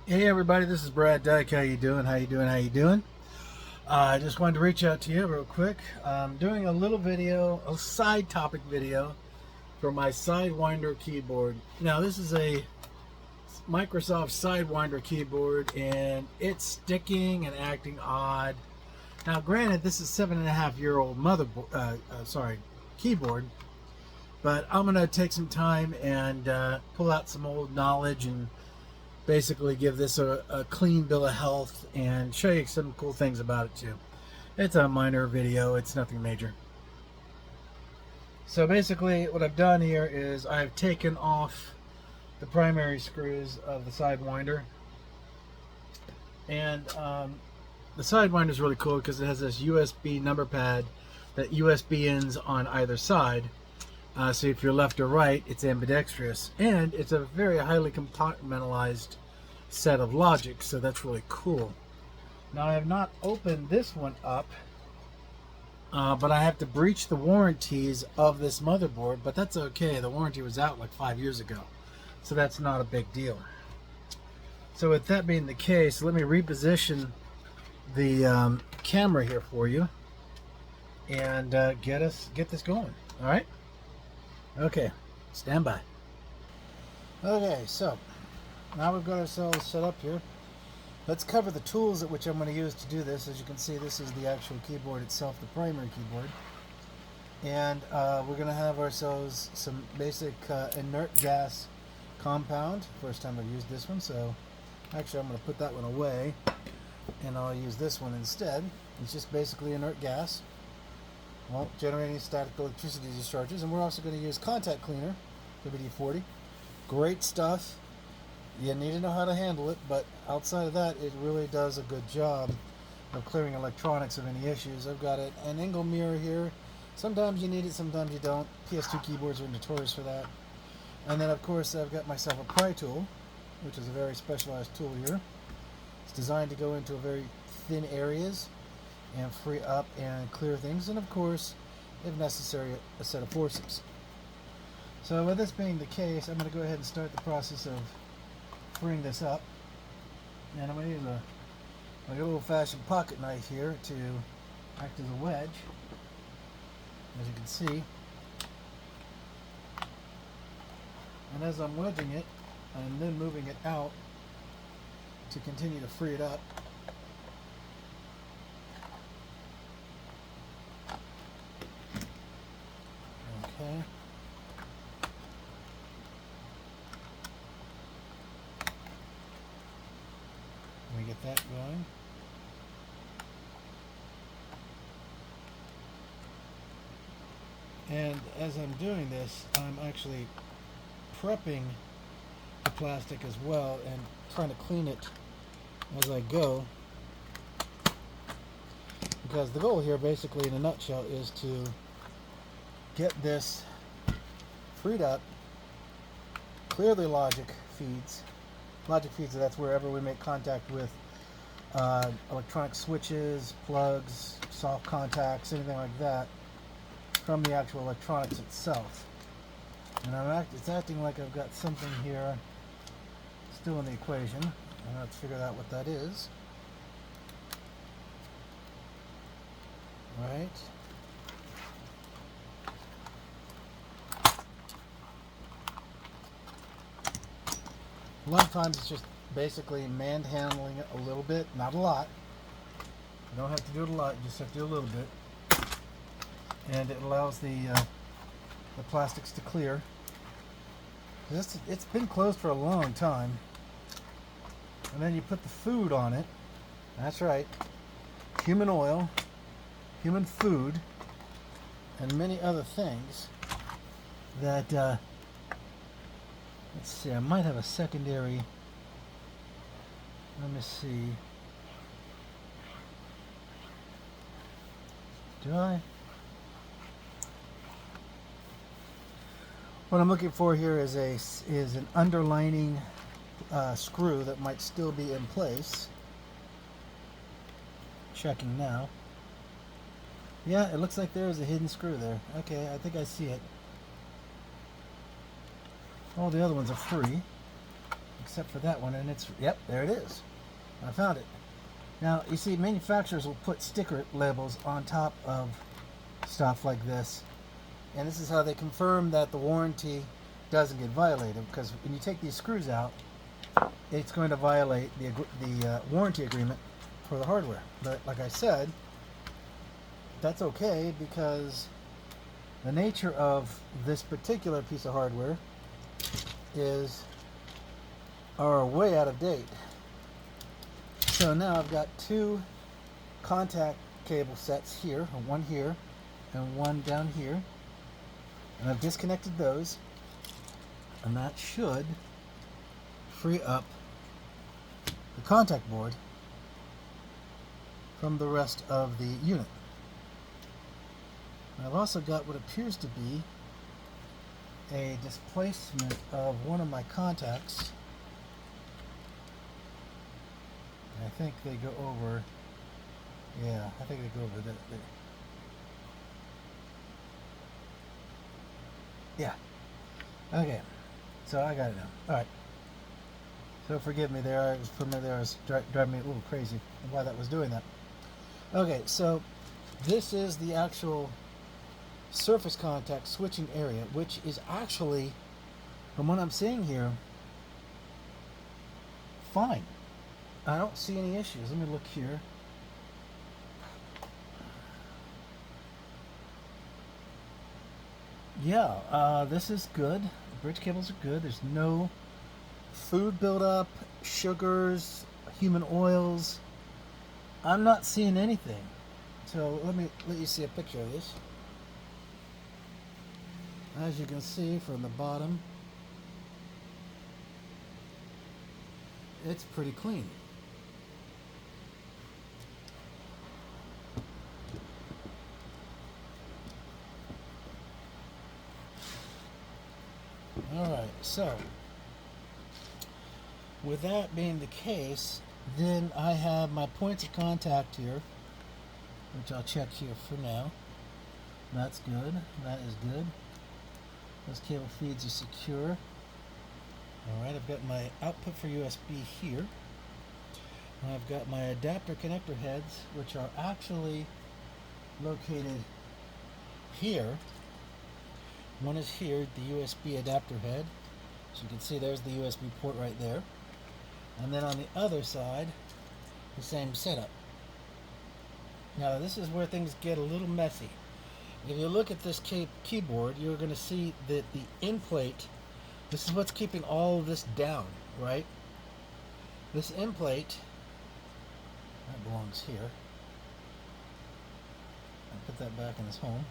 Hey everybody, this is Brad Dyke. How you doing? How you doing? How you doing? I just wanted to reach out to you real quick. I'm doing a little video, a side topic video for my Sidewinder keyboard. Now this is a Microsoft Sidewinder keyboard and it's sticking and acting odd. Now granted, this is 7.5-year-old keyboard, but I'm gonna take some time and pull out some old knowledge and basically give this a clean bill of health and show you some cool things about it too. It's a minor video, it's nothing major. So basically what I've done here is I've taken off the primary screws of the Sidewinder, and the Sidewinder is really cool because it has this USB number pad that USB ins on either side. So if you're left or right, it's ambidextrous, and it's a very highly compartmentalized set of logic, so that's really cool. Now I have not opened this one up, but I have to breach the warranties of this motherboard, but that's okay. The warranty was out like 5 years ago, so that's not a big deal. So with that being the case, let me reposition the camera here for you and get this going. All right. Okay, stand by. Okay, so now we've got ourselves set up here. Let's cover the tools at which I'm going to use to do this. As you can see, this is the actual keyboard itself, the primary keyboard. And we're going to have ourselves some basic inert gas compound. First time I've used this one, so actually I'm going to put that one away and I'll use this one instead. It's just basically inert gas. Well, generating static electricity discharges, and we're also going to use contact cleaner, WD-40. Great stuff. You need to know how to handle it, but outside of that, it really does a good job of clearing electronics of any issues. I've got an angle mirror here. Sometimes you need it, sometimes you don't. PS2 keyboards are notorious for that. And then, of course, I've got myself a pry tool, which is a very specialized tool here. It's designed to go into very thin areas and free up and clear things, and of course, if necessary, a set of forceps. So with this being the case, I'm going to go ahead and start the process of freeing this up, and I'm going to use a good old-fashioned pocket knife here to act as a wedge, as you can see. And as I'm wedging it, I'm then moving it out to continue to free it up. Okay. Let me get that going. And as I'm doing this, I'm actually prepping the plastic as well and trying to clean it as I go. Because the goal here, basically in a nutshell, is to get this freed up, clear the logic feeds. Logic feeds, that's wherever we make contact with electronic switches, plugs, soft contacts, anything like that, from the actual electronics itself. And it's acting like I've got something here still in the equation. I have to figure out what that is. Right. A lot of times it's just basically manhandling it a little bit, not a lot. You don't have to do it a lot, you just have to do a little bit. And it allows the plastics to clear. It's been closed for a long time. And then you put the food on it. That's right. Human oil, human food, and many other things that let's see, I might have a secondary. Let me see. Do I? What I'm looking for here is an underlining screw that might still be in place. Checking now. Yeah, it looks like there is a hidden screw there. Okay, I think I see it. All the other ones are free. except for that one, and it's, yep, there it is. I found it. Now, you see, manufacturers will put sticker labels on top of stuff like this, and this is how they confirm that the warranty doesn't get violated, because when you take these screws out, it's going to violate the warranty agreement for the hardware. But like I said, that's okay, because the nature of this particular piece of hardware are way out of date. So now I've got two contact cable sets here, one here and one down here, and I've disconnected those, and that should free up the contact board from the rest of the unit. I've also got what appears to be a displacement of one of my contacts. I think they go over, yeah, I think they go over yeah. Okay, so I got it now. Alright. So forgive me there, I was driving me a little crazy why that was doing that. Okay, so this is the actual surface contact switching area, which is actually, from what I'm seeing here, fine. I don't see any issues. Let me look here. Yeah, this is good. The bridge cables are good. There's no food buildup, sugars, human oils. I'm not seeing anything. So let me let you see a picture of this. As you can see from the bottom, it's pretty clean. Alright, so with that being the case, then I have my points of contact here, which I'll check here for now. That's good. That is good. Those cable feeds are secure. Alright, I've got my output for USB here. And I've got my adapter connector heads, which are actually located here. One is here, the USB adapter head. So you can see there's the USB port right there. And then on the other side, the same setup. Now this is where things get a little messy. If you look at this keyboard, you're going to see that the end plate, this is what's keeping all of this down, right? This end plate, that belongs here. I'll put that back in its home.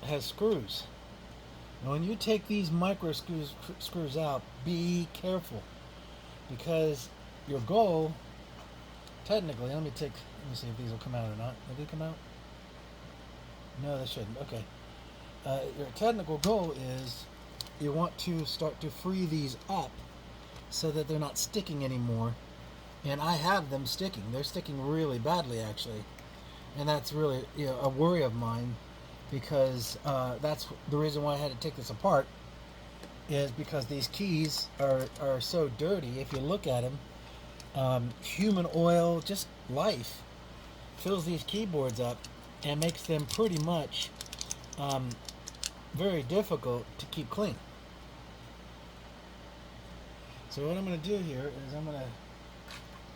Has screws. Now when you take these micro screws out, be careful, because your goal, technically, let me see if these will come out or not. Will they come out? No, they shouldn't. Okay. Your technical goal is you want to start to free these up so that they're not sticking anymore. And I have them sticking. They're sticking really badly, actually. And that's really, a worry of mine, because that's the reason why I had to take this apart, is because these keys are so dirty. If you look at them, human oil, just life, fills these keyboards up and makes them pretty much very difficult to keep clean. So what I'm going to do here is I'm going to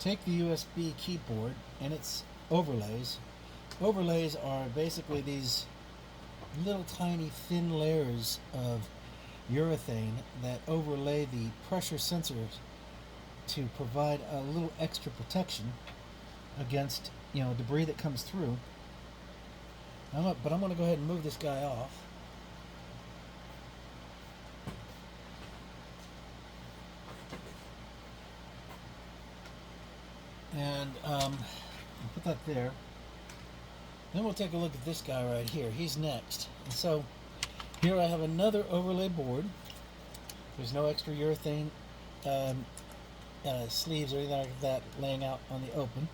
take the USB keyboard and its overlays. Overlays are basically these little tiny thin layers of urethane that overlay the pressure sensors to provide a little extra protection against debris that comes through. But I'm going to go ahead and move this guy off. And I'll put that there. Then we'll take a look at this guy right here. He's next. And so here I have another overlay board. There's no extra urethane sleeves or anything like that laying out on the open.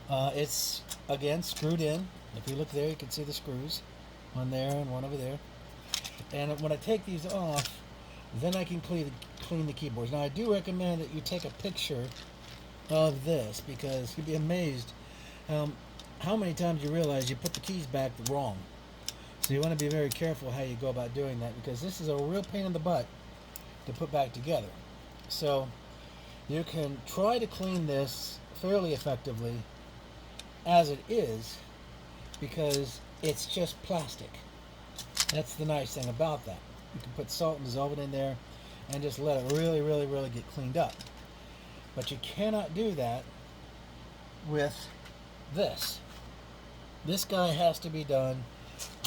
It's, again, screwed in. If you look there, you can see the screws. One there and one over there. And when I take these off, then I can clean the keyboards. Now I do recommend that you take a picture of this, because you'd be amazed how many times you realize you put the keys back wrong. So you want to be very careful how you go about doing that, because this is a real pain in the butt to put back together. So you can try to clean this fairly effectively as it is, because it's just plastic. That's the nice thing about that. You can put salt and dissolve it in there and just let it really, really, really get cleaned up. But you cannot do that with this. This guy has to be done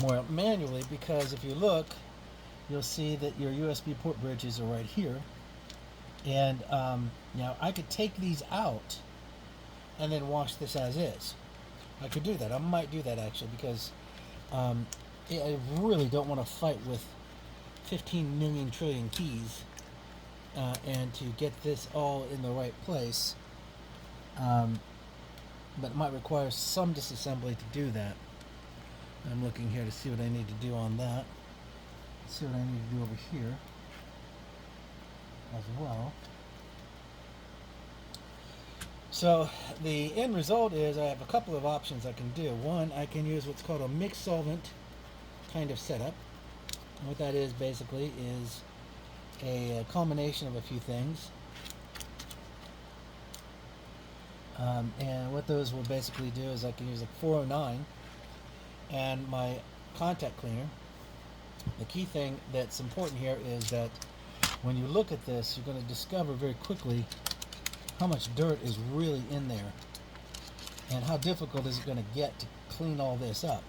more manually, because if you look, you'll see that your USB port bridges are right here. And now I could take these out and then wash this as is. I could do that. I might do that actually, because I really don't want to fight with 15 million trillion keys and to get this all in the right place. But it might require some disassembly to do that. I'm looking here to see what I need to do on that. See what I need to do over here as well. So the end result is I have a couple of options I can do. One, I can use what's called a mixed solvent kind of setup. And what that is basically is a combination of a few things. And what those will basically do is I can use a 409 and my contact cleaner. The key thing that's important here is that when you look at this, you're going to discover very quickly how much dirt is really in there and how difficult is it going to get to clean all this up.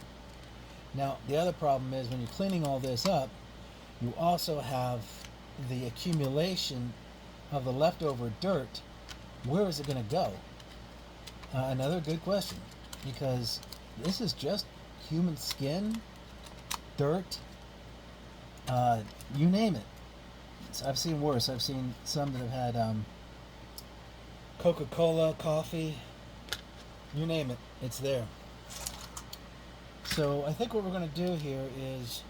Now, the other problem is when you're cleaning all this up, you also have the accumulation of the leftover dirt. Where is it going to go? Another good question, because this is just human skin, dirt, you name it. I've seen worse. I've seen some that have had Coca-Cola, coffee, you name it, it's there. So I think what we're going to do here is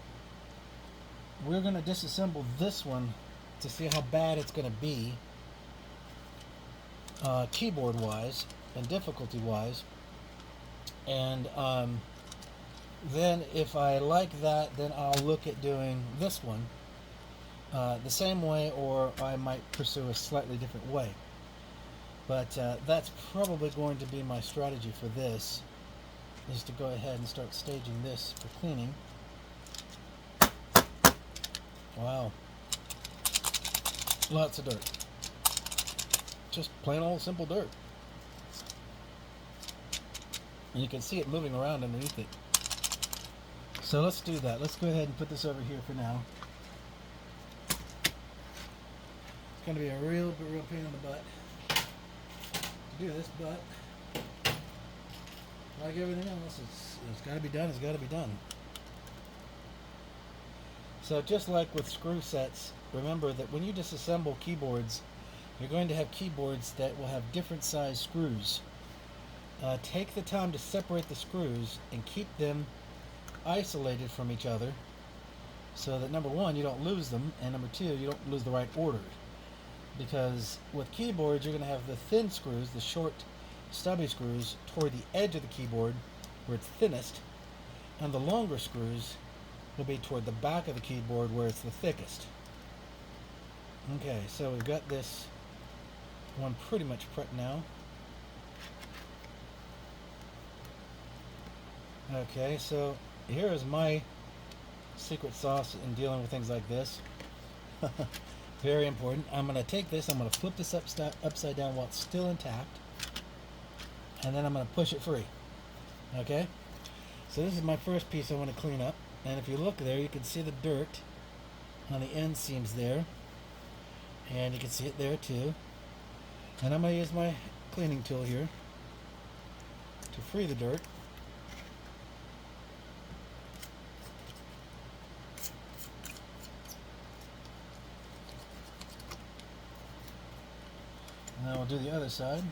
we're going to disassemble this one to see how bad it's going to be keyboard wise and difficulty wise, and then if I like that, then I'll look at doing this one the same way, or I might pursue a slightly different way. But that's probably going to be my strategy for this, is to go ahead and start staging this for cleaning. Wow. Lots of dirt. Just plain old simple dirt. And you can see it moving around underneath it. So let's do that. Let's go ahead and put this over here for now. It's going to be a real pain in the butt to do this, but like everything else, it's got to be done. It's got to be done. So just like with screw sets, remember that when you disassemble keyboards, you're going to have keyboards that will have different size screws. Take the time to separate the screws and keep them isolated from each other, so that number one, you don't lose them, and number two, you don't lose the right order. Because with keyboards, you're going to have the thin screws, the short stubby screws, toward the edge of the keyboard where it's thinnest, and the longer screws will be toward the back of the keyboard where it's the thickest. Okay, so we've got this one pretty much prepped now. Okay, so here is my secret sauce in dealing with things like this. Very important. I'm going to take this, I'm going to flip this upside down while it's still intact, and then I'm going to push it free. Okay? So this is my first piece I want to clean up, and if you look there, you can see the dirt on the end seams there, and you can see it there too. And I'm going to use my cleaning tool here to free the dirt. And then we'll do the other side.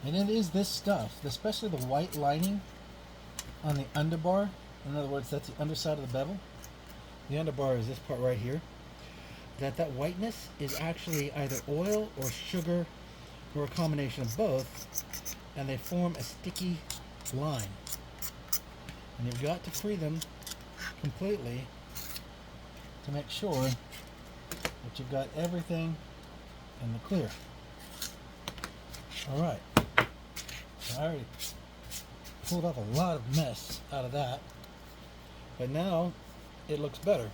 And it is this stuff, especially the white lining on the underbar, in other words, that's the underside of the bevel. The underbar is this part right here. That whiteness is actually either oil or sugar or a combination of both, and they form a sticky line. And you've got to free them completely to make sure that you've got everything in the clear. Alright, so I already pulled off a lot of mess out of that, but now it looks better.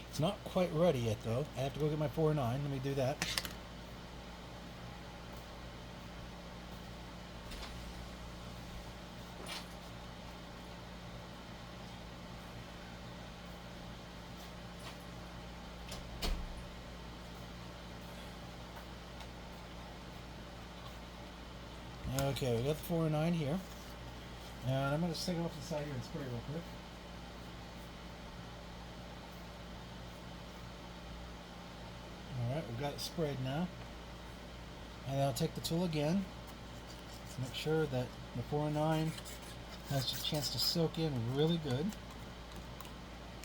It's not quite ready yet though. I have to go get my 4.9. Let me do that. Okay, we got the 4.9 here. And I'm going to stick it off the side here and spray real quick. Alright, we've got it sprayed now. And I'll take the tool again to make sure that the 4.9 has a chance to soak in really good.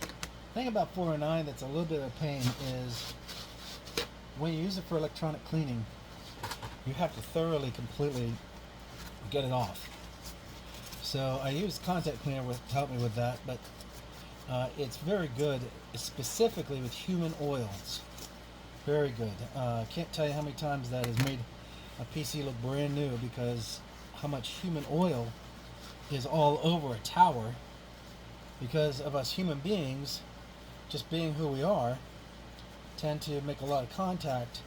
The thing about 4.9 that's a little bit of a pain is when you use it for electronic cleaning, you have to thoroughly, completely get it off. So I use contact cleaner to help me with that, but it's very good, specifically with human oils. Very good. I can't tell you how many times that has made a PC look brand new, because how much human oil is all over a tower because of us human beings, just being who we are, tend to make a lot of contact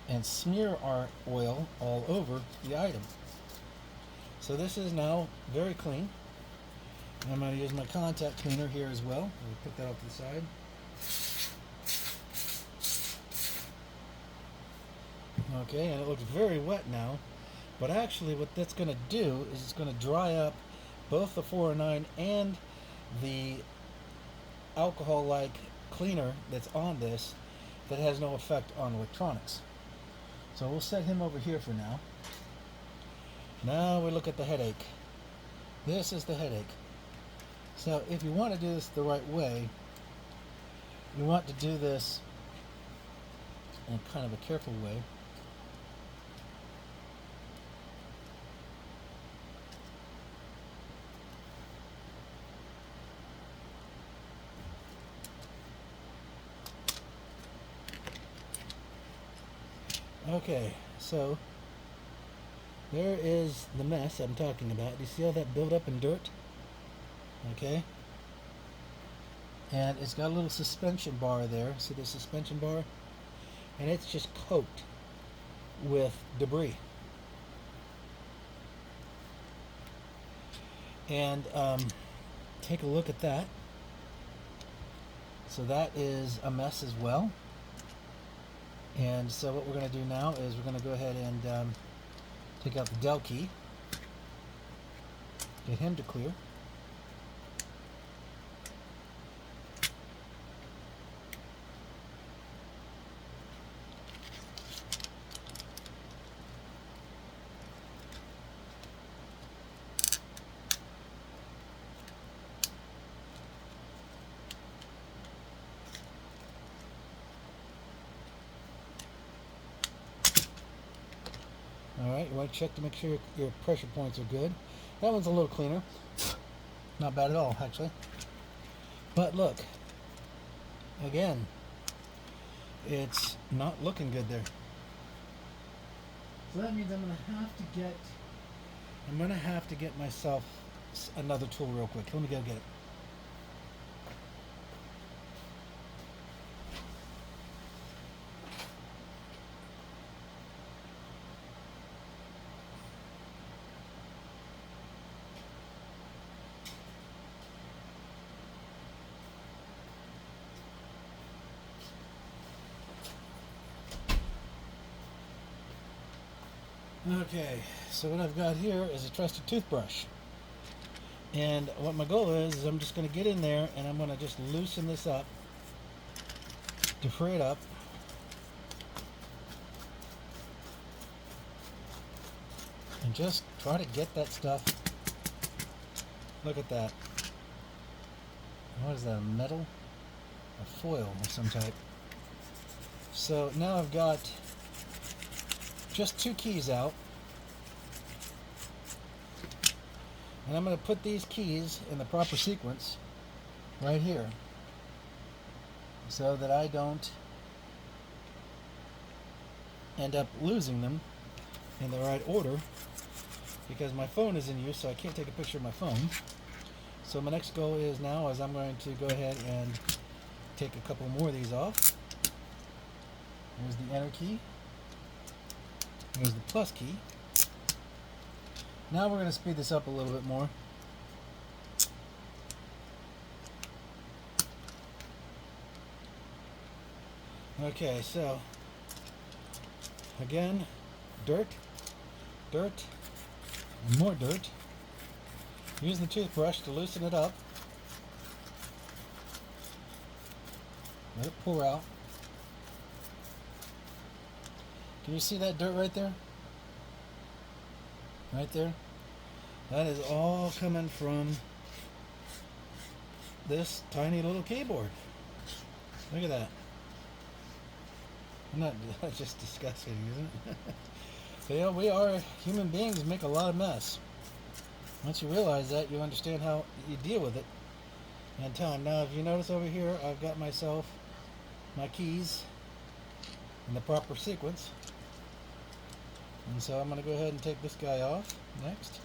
and smear our oil all over the item. So this is now very clean. And I'm going to use my contact cleaner here as well. We'll put that off to the side. Okay, and it looks very wet now, but actually what that's going to do is it's going to dry up both the 409 and the alcohol-like cleaner that's on this that has no effect on electronics. So we'll set him over here for now. Now we look at the headache. This is the headache. So if you want to do this the right way, you want to do this in kind of a careful way. Okay, so there is the mess I'm talking about. Do you see all that buildup in dirt? Okay. And it's got a little suspension bar there. See the suspension bar? And it's just coated with debris. And take a look at that. So that is a mess as well. And so what we're going to do now is we're going to go ahead and take out the Del key, get him to clear. Alright, you want to check to make sure your pressure points are good. That one's a little cleaner. Not bad at all, actually. But look, again, it's not looking good there. So that means I'm going to have to get myself another tool real quick. Let me go get it. Okay, so what I've got here is a trusted toothbrush. And what my goal is I'm just going to get in there and I'm going to just loosen this up to free it up. And just try to get that stuff. Look at that. what is that, a metal? A foil of some type. So now I've got just 2 keys out. And I'm going to put these keys in the proper sequence right here so that I don't end up losing them in the right order, because my phone is in use, so I can't take a picture of my phone. So my next goal is now is I'm going to go ahead and take a couple more of these off. Here's the enter key. Here's the plus key. Now we're going to speed this up a little bit more. Okay, so again, dirt, dirt, and more dirt. Use the toothbrush to loosen it up. Let it pour out. Can you see that dirt right there? Right there? That is all coming from this tiny little keyboard. Look at that. That's just disgusting, isn't it? So, you know, we are human beings, make a lot of mess. Once you realize that, you understand how you deal with it in time. Now, if you notice over here, I've got myself my keys in the proper sequence. And so I'm going to go ahead and take this guy off next.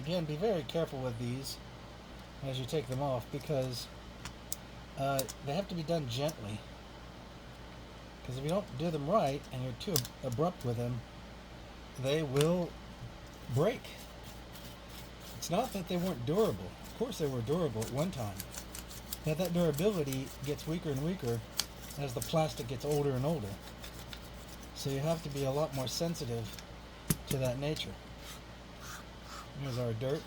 Again, be very careful with these as you take them off, because they have to be done gently. Because if you don't do them right and you're too abrupt with them, they will break. It's not that they weren't durable. Of course they were durable at one time. But that durability gets weaker and weaker as the plastic gets older and older. So you have to be a lot more sensitive to that nature. Here's our dirt,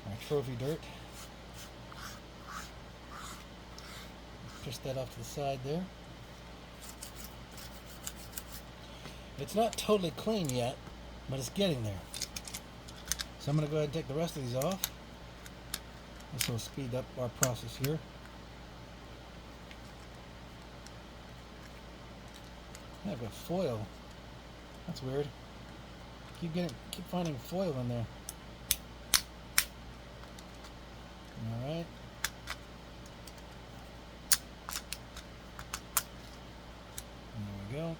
our trophy dirt. Push that off to the side there. It's not totally clean yet, but it's getting there. So I'm going to go ahead and take the rest of these off. This will speed up our process here. I've got foil. That's weird. Keep finding foil in there. All right. There we go.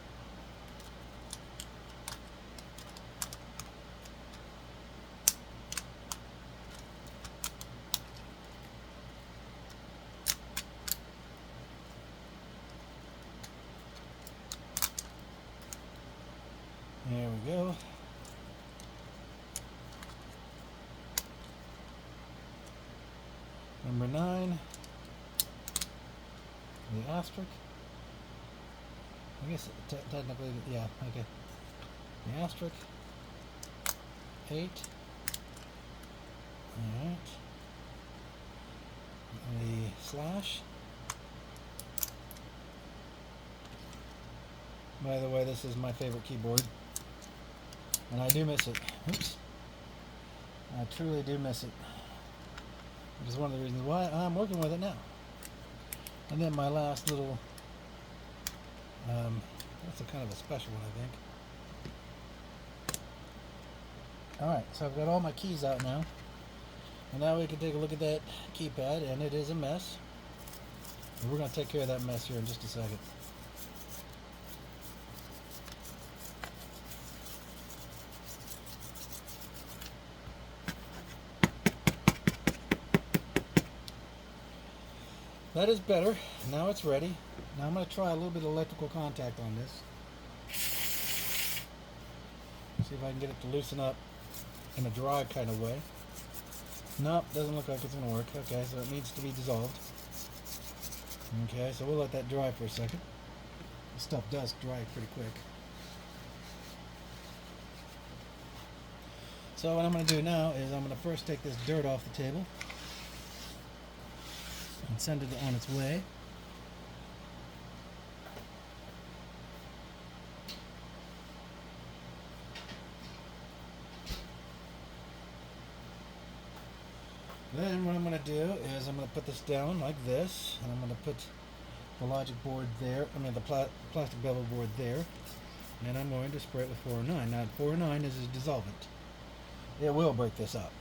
There we go. Number 9, the asterisk. I guess technically, yeah, okay. The asterisk. 8. Alright. The slash. By the way, this is my favorite keyboard. And I do miss it. Oops. I truly do miss it. Which is one of the reasons why I'm working with it now. And then my last little, that's a kind of a special one, I think. Alright, so I've got all my keys out now. And now we can take a look at that keypad, and it is a mess. And we're going to take care of that mess here in just a second. That is better. Now it's ready. Now I'm going to try a little bit of electrical contact on this. See if I can get it to loosen up in a dry kind of way. Nope, doesn't look like it's going to work. Okay, so it needs to be dissolved. Okay, so we'll let that dry for a second. This stuff does dry pretty quick. So what I'm going to do now is I'm going to first take this dirt off the table and send it on its way. is I'm going to put this down like this, and I'm going to put the logic board there, the plastic bevel board there, and I'm going to spray it with 409. Now 409 is a dissolvent. It will break this up,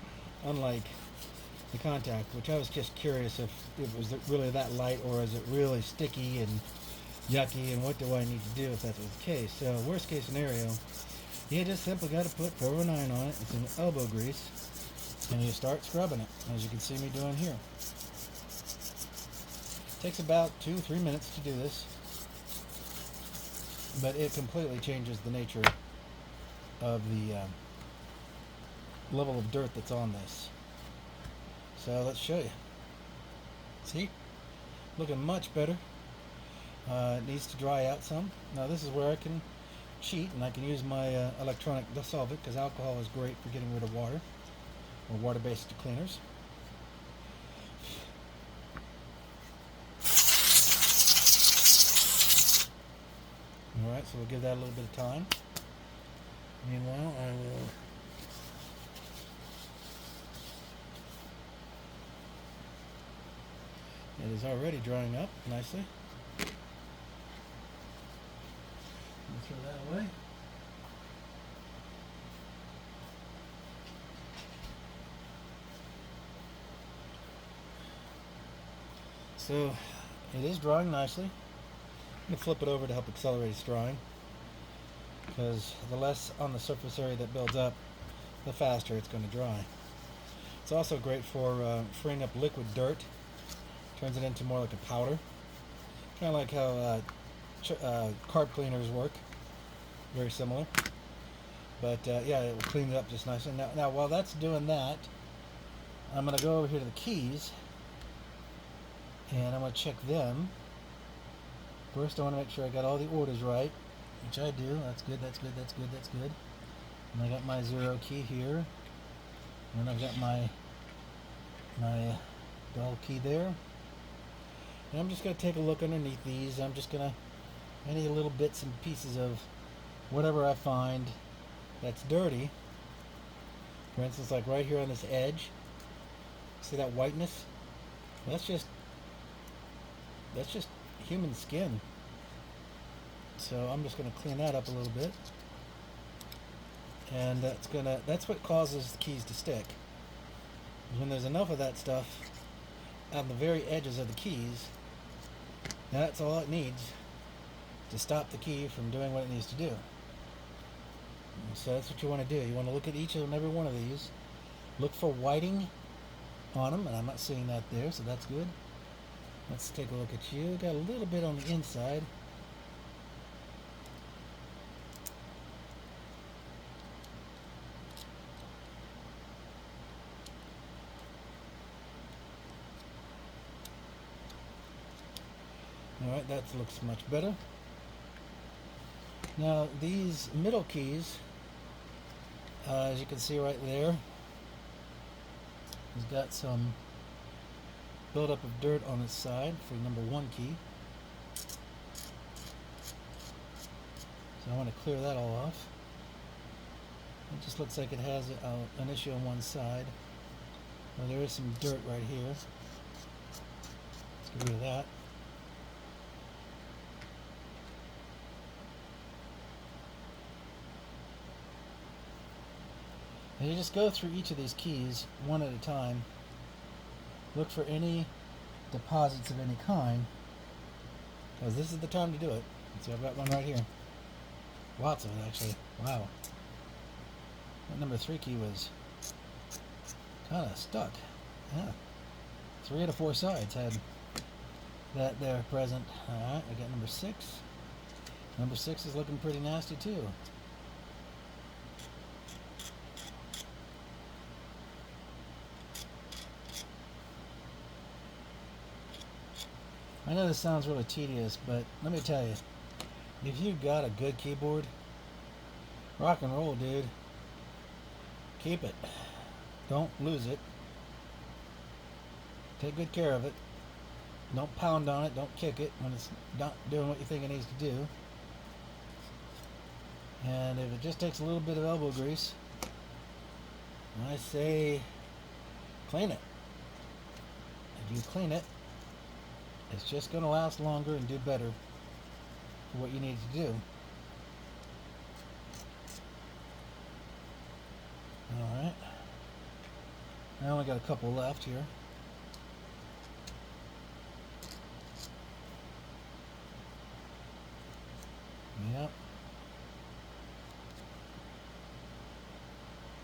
unlike the contact, which I was just curious if it was really that light, or is it really sticky and yucky, and what do I need to do if that was the case. So worst case scenario, you just simply got to put 409 on it. It's in elbow grease, and you start scrubbing it, as you can see me doing here. Takes about 2-3 minutes to do this, but it completely changes the nature of the level of dirt that's on this. So let's show you. See? Looking much better. It needs to dry out some. Now this is where I can cheat, and I can use my electronic dissolvent, because alcohol is great for getting rid of water, or water-based cleaners. Alright, so we'll give that a little bit of time. Meanwhile, I will it is already drying up nicely. Throw that away. So it is drying nicely. I'm going to flip it over to help accelerate its drying, because the less on the surface area that builds up, the faster it's going to dry. It's also great for freeing up liquid dirt. Turns it into more like a powder, kind of like how carb cleaners work. Very similar, but yeah, it will clean it up just nicely. Now while that's doing that, I'm going to go over here to the keys, and I'm going to check them. First, I want to make sure I got all the orders right, which I do. That's good, that's good, that's good, that's good. And I got my 0 key here, and I've got my dull key there. And I'm just going to take a look underneath these. I'm just going to, any little bits and pieces of whatever I find that's dirty. For instance, like right here on this edge, see that whiteness? That's just human skin. So I'm just going to clean that up a little bit, and that's what causes the keys to stick. When there's enough of that stuff on the very edges of the keys, that's all it needs to stop the key from doing what it needs to do. So that's what you want to do. You want to look at each and every one of these, look for whiting on them, and I'm not seeing that there, so that's good. Let's take a look at you. Got a little bit on the inside. Alright, that looks much better. Now these middle keys, as you can see right there, has got some buildup of dirt on its side for number 1 key. So I want to clear that all off. It just looks like it has an issue on one side. Well, there is some dirt right here. Let's get rid of that. And you just go through each of these keys one at a time. Look for any deposits of any kind, because this is the time to do it. So I've got one right here. Lots of it, actually. Wow. That number 3 key was kind of stuck. Yeah. 3 out of 4 sides had that there present. Alright, I got number 6. Number 6 is looking pretty nasty too. I know this sounds really tedious, but let me tell you, if you've got a good keyboard, rock and roll, dude. Keep it. Don't lose it. Take good care of it. Don't pound on it. Don't kick it when it's not doing what you think it needs to do. And if it just takes a little bit of elbow grease, I say clean it. if you clean it, it's just going to last longer and do better for what you need to do. Alright. I only got a couple left here. Yep.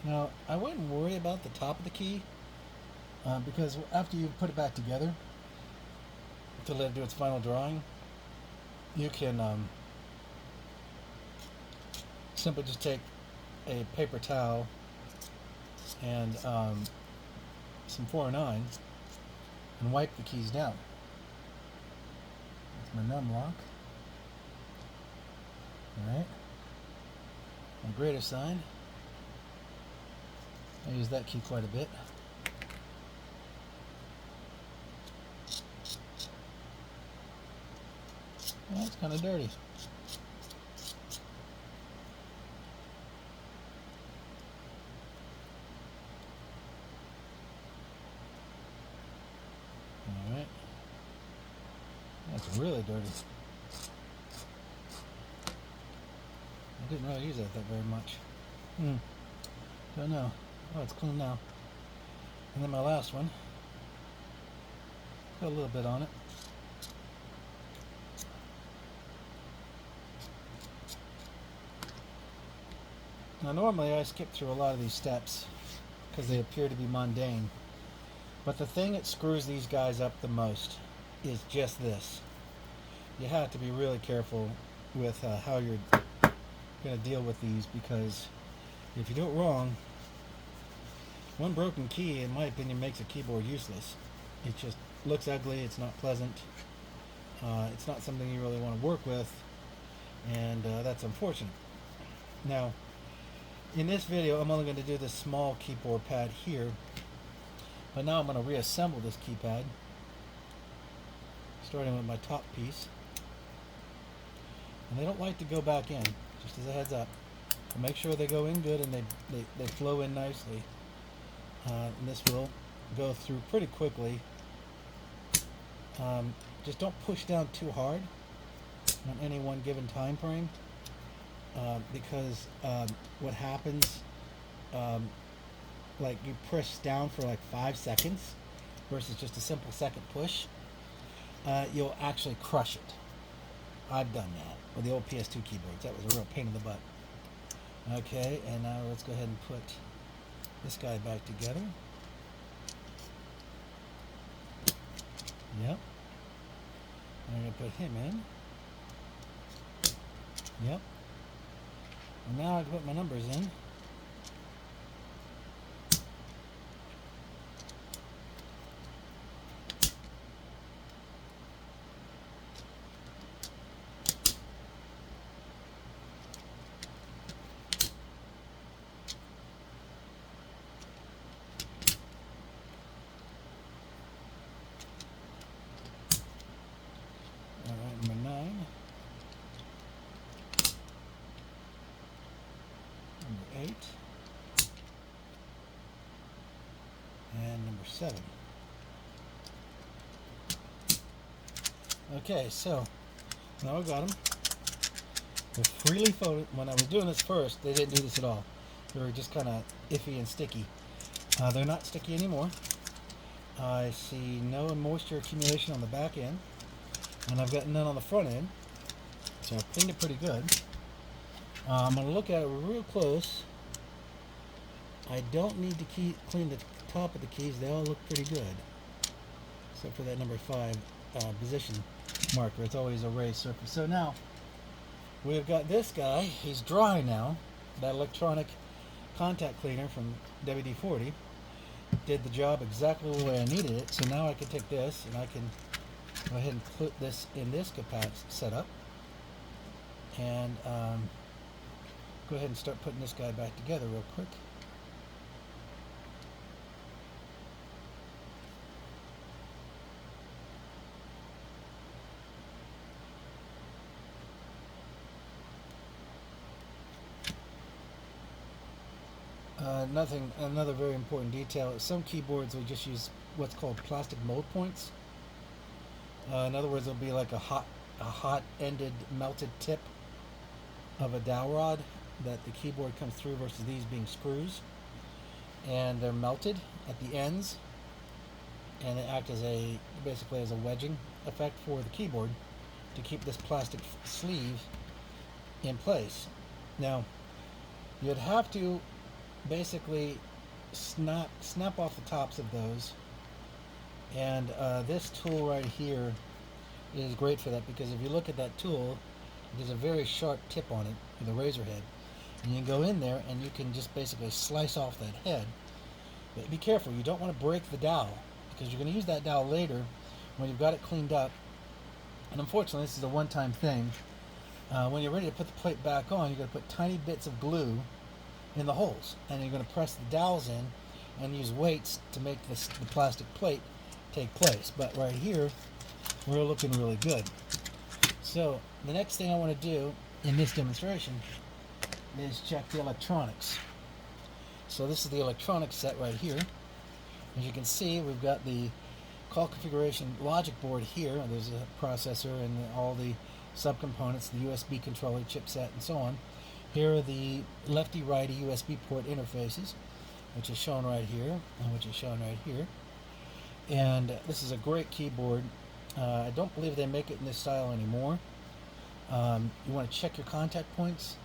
Now, I wouldn't worry about the top of the key because after you put it back together to let it do its final drawing, you can simply just take a paper towel and some 409 and wipe the keys down. That's my num lock. Alright. My greater sign. I use that key quite a bit. Well, it's kind of dirty. Alright. That's really dirty. I didn't really use that very much. Don't know. Oh, it's clean now. And then my last one. Got a little bit on it. Now normally I skip through a lot of these steps because they appear to be mundane. But the thing that screws these guys up the most is just this. You have to be really careful with how you're going to deal with these, because if you do it wrong, one broken key, in my opinion, makes a keyboard useless. It just looks ugly, it's not pleasant, it's not something you really want to work with, and that's unfortunate. Now, in this video, I'm only going to do this small keyboard pad here, but now I'm going to reassemble this keypad, starting with my top piece. And they don't like to go back in, just as a heads up. So make sure they go in good and they flow in nicely. And this will go through pretty quickly. Just don't push down too hard on any one given time frame, because what happens, like you press down for like 5 seconds versus just a simple second push, you'll actually crush it. I've done that with the old PS2 keyboards. That was a real pain in the butt. Okay, and now let's go ahead and put this guy back together. Yep. I'm going to put him in. Yep. And now I can put my numbers in. Alright, number 9. Number 8. And number 7. Okay, so now I got them. They're freely folded. When I was doing this first, they didn't do this at all. They were just kind of iffy and sticky. They're not sticky anymore. I see no moisture accumulation on the back end, and I've got none on the front end, so I've cleaned it pretty good. I'm going to look at it real close. I don't need to clean the top of the keys. They all look pretty good, except for that number 5 position marker. It's always a raised surface. So now we've got this guy. He's dry now. That electronic contact cleaner from WD-40 did the job exactly the way I needed it. So now I can take this and I can go ahead and put this in this capacity setup, and go ahead and start putting this guy back together real quick. Another very important detail is some keyboards will just use what's called plastic mold points. In other words, it'll be like a hot-ended melted tip of a dowel rod that the keyboard comes through versus these being screws, and they're melted at the ends, and they act as basically as a wedging effect for the keyboard to keep this plastic sleeve in place. Now, you'd have to basically snap off the tops of those, and this tool right here is great for that, because if you look at that tool, there's a very sharp tip on it with a razor head, and you can go in there and you can just basically slice off that head. But be careful, you don't want to break the dowel, because you're going to use that dowel later when you've got it cleaned up. And unfortunately, this is a one-time thing. When you're ready to put the plate back on, you're going to put tiny bits of glue in the holes, and you're going to press the dowels in and use weights to make the plastic plate take place. But right here, we're looking really good. So the next thing I want to do in this demonstration is check the electronics. So this is the electronics set right here. As you can see, we've got the call configuration logic board here. There's a processor and all the subcomponents, the USB controller, chipset, and so on. Here are the lefty-righty USB port interfaces, which is shown right here, and which is shown right here. And this is a great keyboard. I don't believe they make it in this style anymore. You want to check your contact points.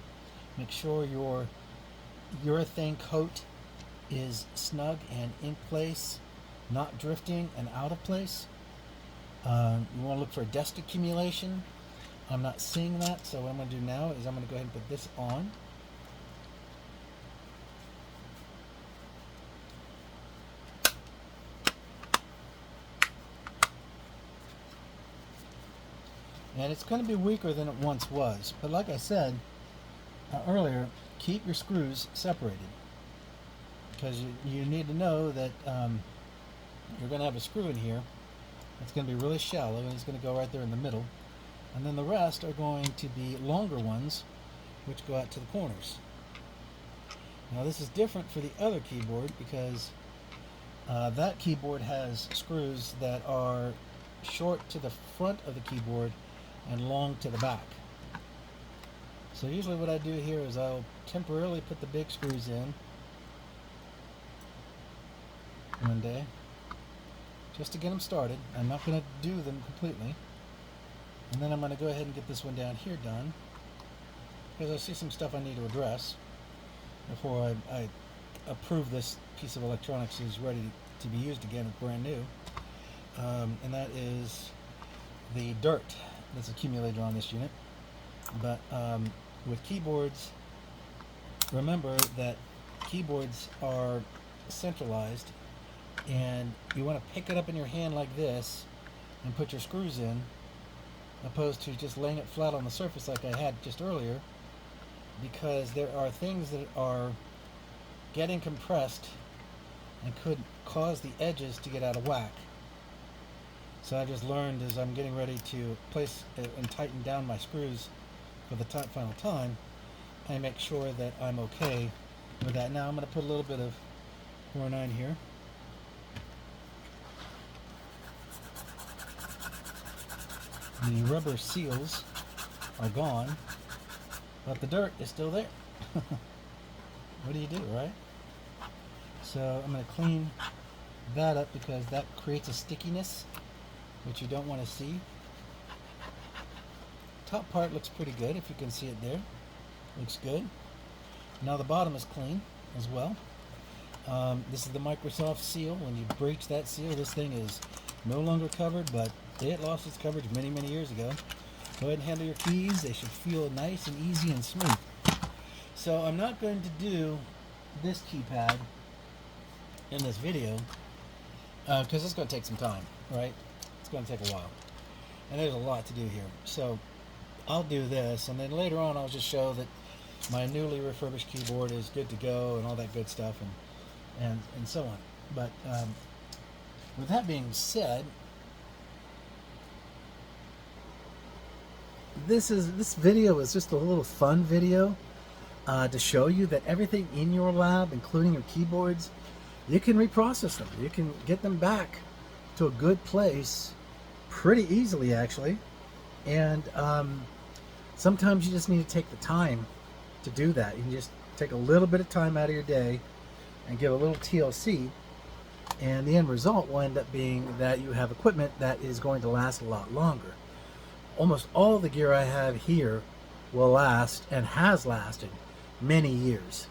Make sure your urethane coat is snug and in place, not drifting and out of place. You want to look for dust accumulation. I'm not seeing that, so what I'm going to do now is I'm going to go ahead and put this on. And it's going to be weaker than it once was, but like I said earlier, keep your screws separated, because you need to know that you're going to have a screw in here. It's going to be really shallow, and it's going to go right there in the middle, and then the rest are going to be longer ones which go out to the corners. Now this is different for the other keyboard, because that keyboard has screws that are short to the front of the keyboard and long to the back. So usually what I do here is I'll temporarily put the big screws in one day just to get them started. I'm not going to do them completely, and then I'm going to go ahead and get this one down here done, because I see some stuff I need to address before I approve this piece of electronics is ready to be used again. It's brand new, and that is the dirt that's accumulated on this unit. But with keyboards, remember that keyboards are centralized, and you want to pick it up in your hand like this and put your screws in, opposed to just laying it flat on the surface like I had just earlier, because there are things that are getting compressed and could cause the edges to get out of whack. So I just learned, as I'm getting ready to place and tighten down my screws for the final time, I make sure that I'm okay with that. Now I'm going to put a little bit of 409 here. The rubber seals are gone, but the dirt is still there. What do you do, right? So I'm going to clean that up, because that creates a stickiness which you don't want to see. Top part looks pretty good, if you can see it there. Looks good. Now the bottom is clean as well. This is the Microsoft seal. When you breach that seal, this thing is no longer covered, but it lost its coverage many, many years ago. Go ahead and handle your keys. They should feel nice and easy and smooth. So I'm not going to do this keypad in this video, because it's going to take some time, right? It's going to take a while, and there's a lot to do here. So I'll do this, and then later on I'll just show that my newly refurbished keyboard is good to go and all that good stuff, and so on. But with that being said, this video is just a little fun video to show you that everything in your lab, including your keyboards, you can reprocess them. You can get them back to a good place pretty easily, actually. And sometimes you just need to take the time to do that. You can just take a little bit of time out of your day and give a little TLC, and the end result will end up being that you have equipment that is going to last a lot longer. Almost all the gear I have here will last, and has lasted, many years.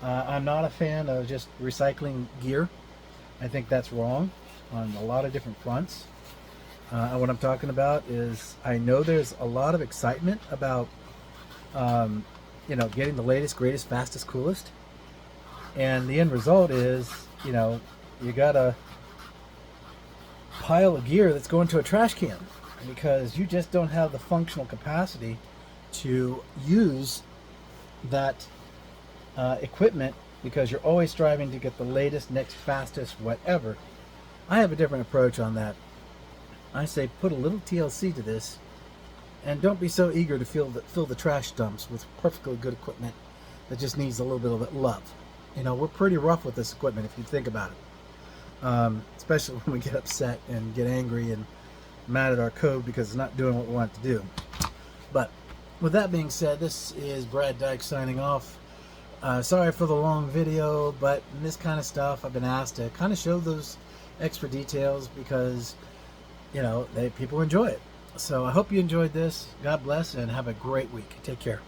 I'm not a fan of just recycling gear. I think that's wrong on a lot of different fronts. What I'm talking about is, I know there's a lot of excitement about getting the latest, greatest, fastest, coolest, and the end result is, you got a pile of gear that's going to a trash can because you just don't have the functional capacity to use that equipment, because you're always striving to get the latest, next, fastest, whatever. I have a different approach on that. I say put a little TLC to this, and don't be so eager to fill the trash dumps with perfectly good equipment that just needs a little bit of love. We're pretty rough with this equipment if you think about it, especially when we get upset and get angry and mad at our code because it's not doing what we want it to do. But with that being said, this is Brad Dyke signing off. Sorry for the long video, but in this kind of stuff I've been asked to kind of show those extra details because people enjoy it. So I hope you enjoyed this. God bless and have a great week. Take care.